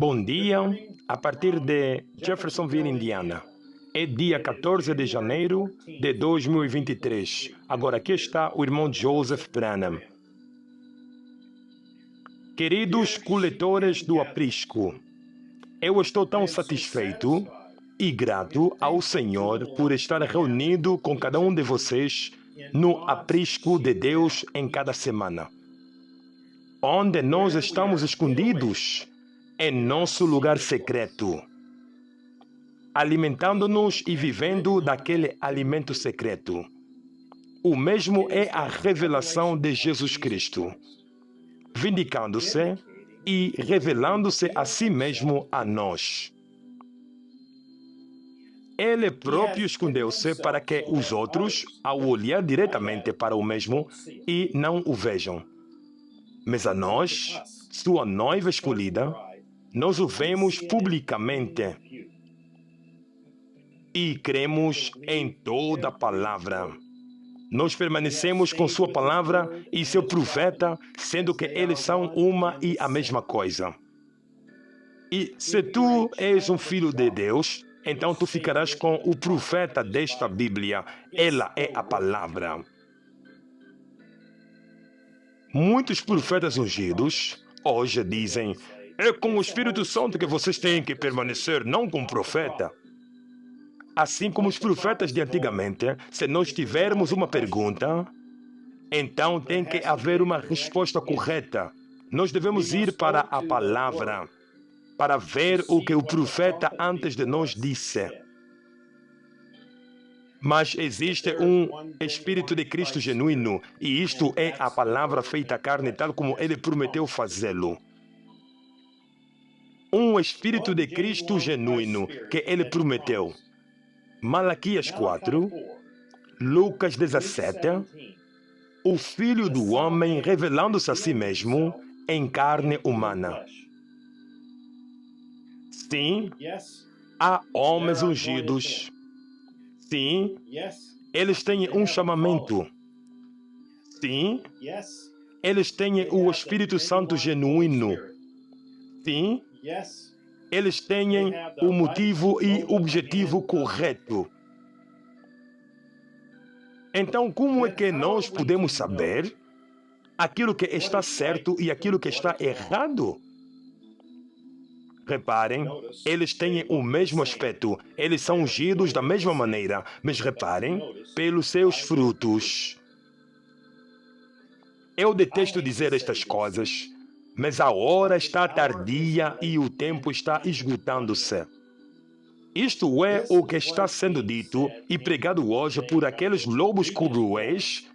Bom dia, a partir de Jeffersonville, Indiana. É dia 14 de janeiro de 2023. Agora aqui está o irmão Joseph Branham. Queridos coletores do aprisco, eu estou tão satisfeito e grato ao Senhor por estar reunido com cada um de vocês no aprisco de Deus em cada semana. Onde nós estamos escondidos em nosso lugar secreto, alimentando-nos e vivendo daquele alimento secreto. O mesmo é a revelação de Jesus Cristo, vindicando-se e revelando-se a si mesmo a nós. Ele próprio escondeu-se para que os outros, ao olhar diretamente para o mesmo, e não o vejam. Mas a nós, sua noiva escolhida, nós o vemos publicamente e cremos em toda a palavra. Nós permanecemos com sua palavra e seu profeta, sendo que eles são uma e a mesma coisa. E se tu és um filho de Deus, então tu ficarás com o profeta desta Bíblia. Ela é a palavra. Muitos profetas ungidos hoje dizem: é com o Espírito Santo que vocês têm que permanecer, não com o profeta. Assim como os profetas de antigamente, se nós tivermos uma pergunta, então tem que haver uma resposta correta. Nós devemos ir para a palavra, para ver o que o profeta antes de nós disse. Mas existe um Espírito de Cristo genuíno, e isto é a palavra feita carne, tal como ele prometeu fazê-lo. Um Espírito de Cristo genuíno que ele prometeu. Malaquias 4, Lucas 17, o Filho do Homem revelando-se a si mesmo em carne humana. Sim, há homens ungidos. Sim, eles têm um chamamento. Sim, eles têm o Espírito Santo genuíno. Sim, eles têm o motivo e objetivo correto. Então, como é que nós podemos saber aquilo que está certo e aquilo que está errado? Reparem, eles têm o mesmo aspecto, eles são ungidos da mesma maneira, mas reparem, pelos seus frutos. Eu detesto dizer estas coisas, mas a hora está tardia e o tempo está esgotando-se. Isto é o que está sendo dito e pregado hoje por aqueles lobos cruéis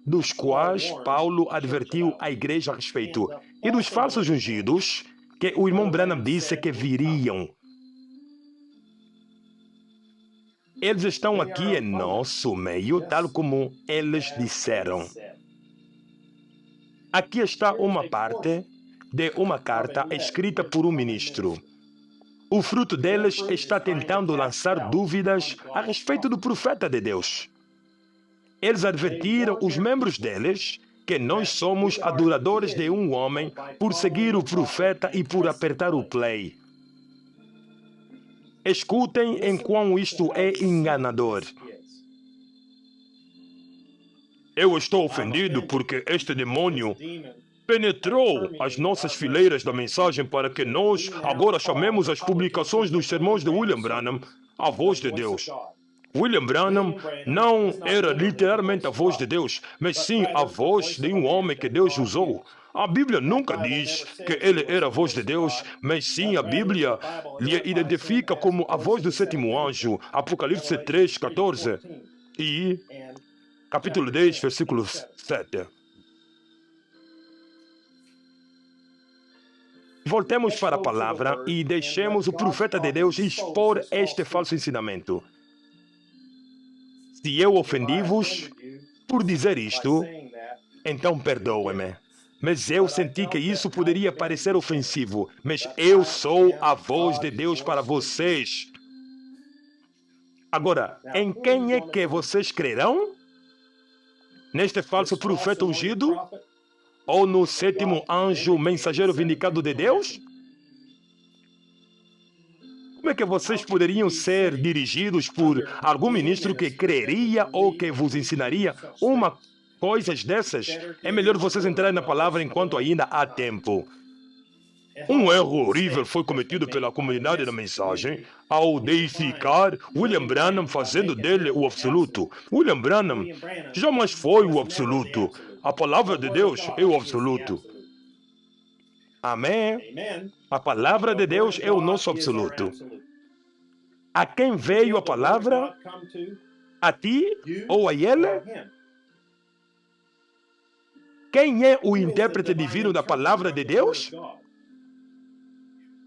dos quais Paulo advertiu a igreja a respeito, e dos falsos ungidos que o irmão Branham disse que viriam. Eles estão aqui em nosso meio, tal como eles disseram. Aqui está uma parte de uma carta escrita por um ministro. O fruto deles está tentando lançar dúvidas a respeito do profeta de Deus. Eles advertiram os membros deles que nós somos adoradores de um homem por seguir o profeta e por apertar o play. Escutem em quão isto é enganador. Eu estou ofendido porque este demônio penetrou as nossas fileiras da mensagem para que nós agora chamemos as publicações dos sermões de William Branham a voz de Deus. William Branham não era literalmente a voz de Deus, mas sim a voz de um homem que Deus usou. A Bíblia nunca diz que ele era a voz de Deus, mas sim a Bíblia lhe identifica como a voz do sétimo anjo, Apocalipse 3, 14 e capítulo 10, versículo 7. Voltemos para a palavra e deixemos o profeta de Deus expor este falso ensinamento. Se eu ofendi-vos por dizer isto, então perdoe-me. Mas eu senti que isso poderia parecer ofensivo, mas eu sou a voz de Deus para vocês. Agora, em quem é que vocês crerão? Neste falso profeta ungido? Ou no sétimo anjo mensageiro vindicado de Deus? Como é que vocês poderiam ser dirigidos por algum ministro que creria ou que vos ensinaria uma coisas dessas? É melhor vocês entrarem na palavra enquanto ainda há tempo. Um erro horrível foi cometido pela comunidade da mensagem ao deificar William Branham, fazendo dele o absoluto. William Branham jamais foi o absoluto. A palavra de Deus é o absoluto. Amém? A palavra de Deus é o nosso absoluto. A quem veio a palavra? A ti ou a ele? Quem é o intérprete divino da palavra de Deus?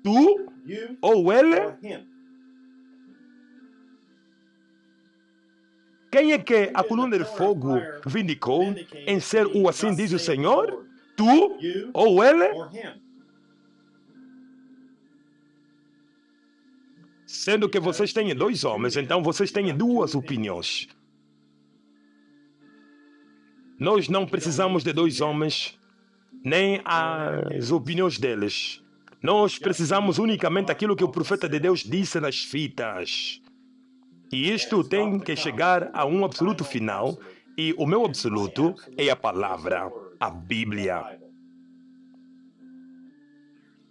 Tu ou ele? Quem é que a coluna de fogo vindicou em ser o assim diz o Senhor? Tu ou ele? Sendo que vocês têm dois homens, então vocês têm duas opiniões. Nós não precisamos de dois homens, nem as opiniões deles. Nós precisamos unicamente daquilo que o profeta de Deus disse nas fitas. E isto tem que chegar a um absoluto final, e o meu absoluto é a palavra, a Bíblia.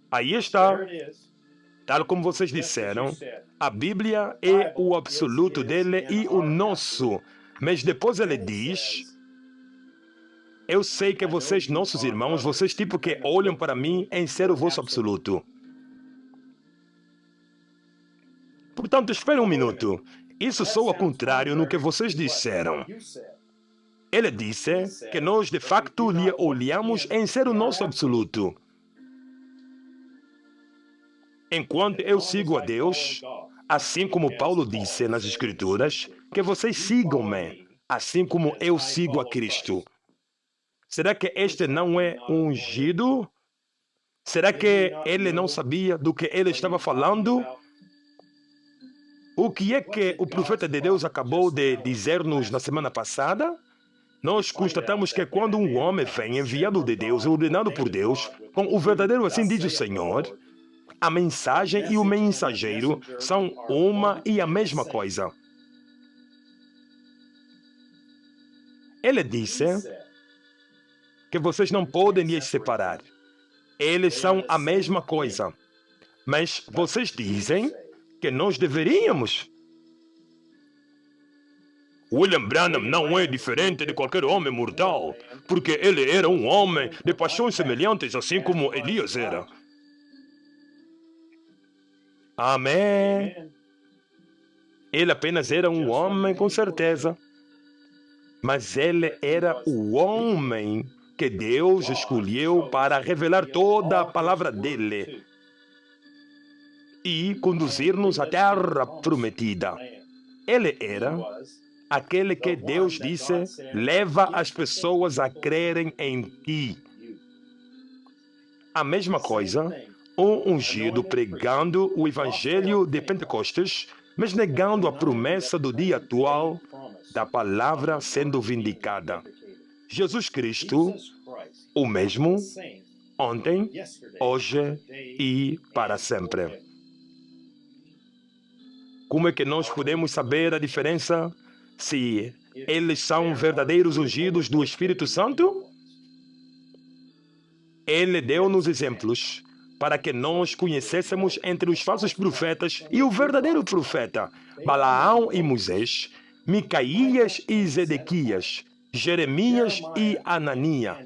Aí está. Tal como vocês disseram, a Bíblia é o absoluto dele e o nosso. Mas depois ele diz, eu sei que vocês, nossos irmãos, vocês tipo que olham para mim em ser o vosso absoluto. Portanto, espere um minuto. Isso soa ao contrário no que vocês disseram. Ele disse que nós de facto lhe olhamos em ser o nosso absoluto. Enquanto eu sigo a Deus, assim como Paulo disse nas Escrituras, que vocês sigam-me, assim como eu sigo a Cristo. Será que este não é ungido? Será que ele não sabia do que ele estava falando? O que é que o profeta de Deus acabou de dizer-nos na semana passada? Nós constatamos que quando um homem vem enviado de Deus, ordenado por Deus, com o verdadeiro assim diz o Senhor, a mensagem e o mensageiro são uma e a mesma coisa. Ele disse que vocês não podem lhes separar. Eles são a mesma coisa. Mas vocês dizem que nós deveríamos. William Branham não é diferente de qualquer homem mortal, porque ele era um homem de paixões semelhantes, assim como Elias era. Amém. Ele apenas era um homem, com certeza. Mas ele era o homem que Deus escolheu para revelar toda a palavra dele e conduzir-nos à terra prometida. Ele era aquele que Deus disse, leva as pessoas a crerem em ti. A mesma coisa, um ungido pregando o evangelho de Pentecostes, mas negando a promessa do dia atual da palavra sendo vindicada. Jesus Cristo, o mesmo, ontem, hoje e para sempre. Como é que nós podemos saber a diferença se eles são verdadeiros ungidos do Espírito Santo? Ele deu-nos exemplos para que nós conhecêssemos entre os falsos profetas e o verdadeiro profeta, Balaão e Moisés, Micaías e Zedequias, Jeremias e Anania.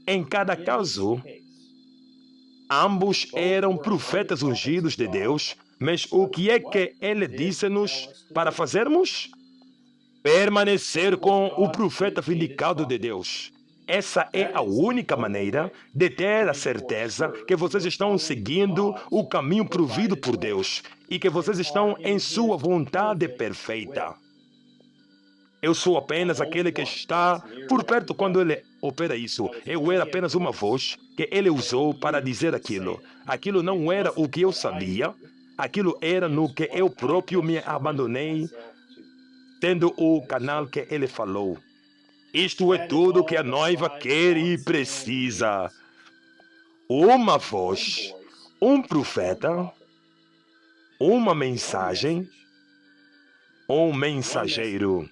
Em cada caso, ambos eram profetas ungidos de Deus, mas o que é que ele disse-nos para fazermos? Permanecer com o profeta vindicado de Deus. Essa é a única maneira de ter a certeza que vocês estão seguindo o caminho provido por Deus e que vocês estão em sua vontade perfeita. Eu sou apenas aquele que está por perto quando ele opera isso. Eu era apenas uma voz que ele usou para dizer aquilo. Aquilo não era o que eu sabia, aquilo era no que eu próprio me abandonei, tendo o canal que ele falou. Isto é tudo que a noiva quer e precisa. Uma voz, um profeta uma mensagem, um mensageiro.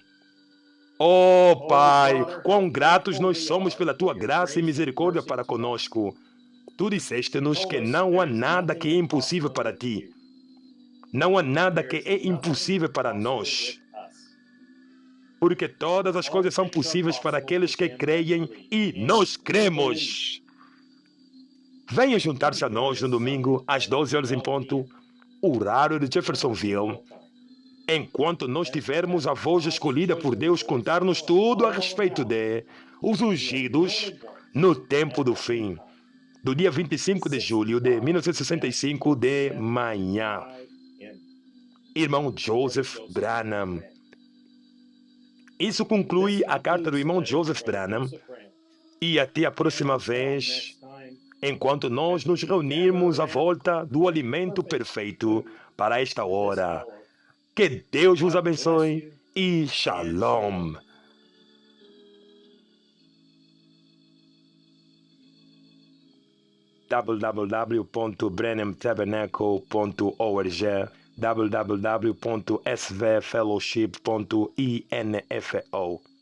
Oh, Pai, quão gratos nós somos pela tua graça e misericórdia para conosco. Tu disseste-nos que não há nada que é impossível para ti. Não há nada que é impossível para nós. Porque todas as coisas são possíveis para aqueles que creem e nós cremos. Venha juntar-se a nós no domingo, às 12 horas em ponto, horário de Jeffersonville. Enquanto nós tivermos a voz escolhida por Deus contar-nos tudo a respeito de os ungidos no tempo do fim, do dia 25 de julho de 1965 de manhã. Irmão Joseph Branham. Isso conclui a carta do irmão Joseph Branham. E até a próxima vez, enquanto nós nos reunirmos à volta do alimento perfeito para esta hora. Que Deus vos abençoe e Shalom. www.branhamtabernacle.org www.svfellowship.info